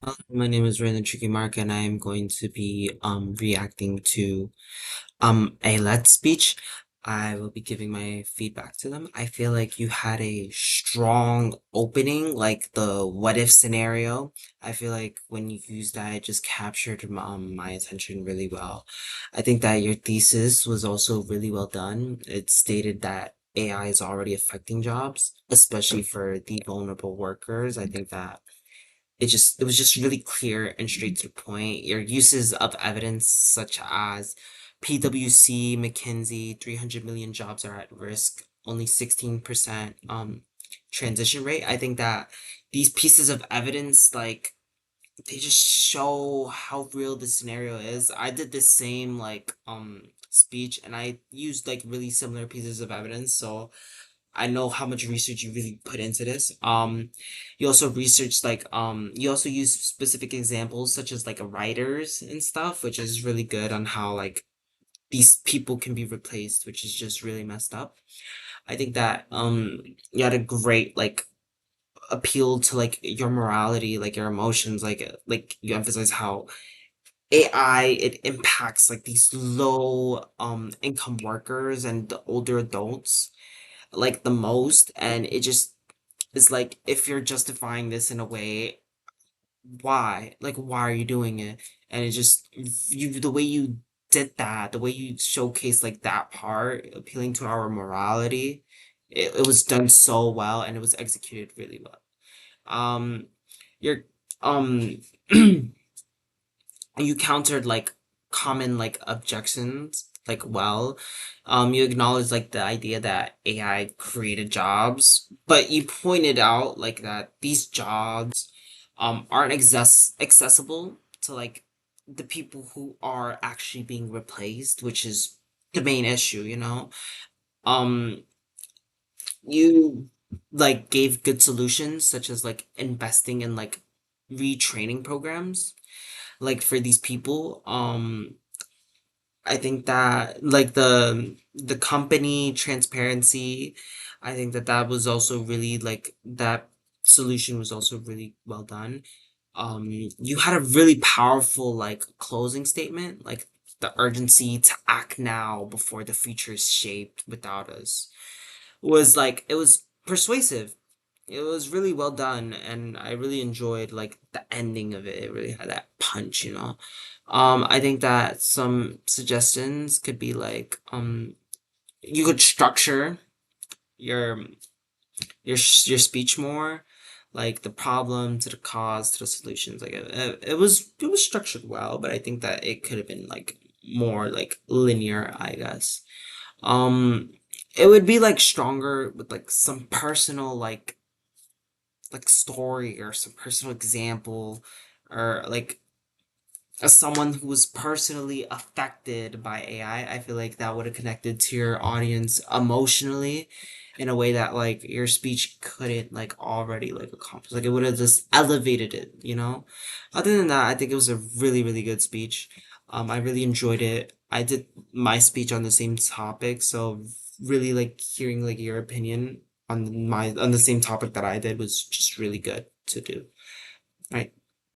My name is Raymond Tricky Mark, and I am going to be reacting to aylet speech. I will be giving my feedback to them. I feel like you had a strong opening, like the what if scenario. I feel like when you used that, it just captured my attention really well. I think that your thesis was also really well done. It stated that AI is already affecting jobs, especially for the vulnerable workers. I think that it was just really clear and straight to the point. Your uses of evidence such as PwC, McKinsey, 300 million jobs are at risk, only 16% transition rate. I think that these pieces of evidence, like, they just show how real the scenario is. I did the same speech, and I used like really similar pieces of evidence, so I know how much research you really put into this. You also researched you also use specific examples such as like writers and stuff, which is really good on how like these people can be replaced, which is just really messed up. I think that you had a great like appeal to like your morality, like your emotions, like you emphasize how AI it impacts like these low income workers and the older adults like the most, and it just is like if you're justifying this in a way, why are you doing it? And it just you the way you did that, the way you showcased like that part appealing to our morality, it was done so well and it was executed really well. You're um you countered like common like objections like well. You acknowledged like the idea that AI created jobs, but you pointed out like that these jobs aren't accessible to like the people who are actually being replaced, which is the main issue, you know. um you like gave good solutions such as like investing in like retraining programs like for these people. I think that like the company transparency, I think that that was also really like that solution was also really well done. You had a really powerful like closing statement, like the urgency to act now before the future is shaped without us was like it was persuasive. It was really well done, and I really enjoyed like the ending of it. It really had that punch, you know. I think that some suggestions could be like you could structure your your speech more, like the problem to the cause to the solutions. Like it was structured well, but I think that it could have been like more like linear, I guess. Um, it would be like stronger with like some personal like story or some personal example or like as someone who was personally affected by AI, I feel like that would have connected to your audience emotionally in a way that like your speech couldn't like already like accomplish. Like it would have just elevated it, you know? Other than that, I think it was a really, really good speech. I really enjoyed it. I did my speech on the same topic, so really like hearing like your opinion on the same topic that I did was just really good to do. Right.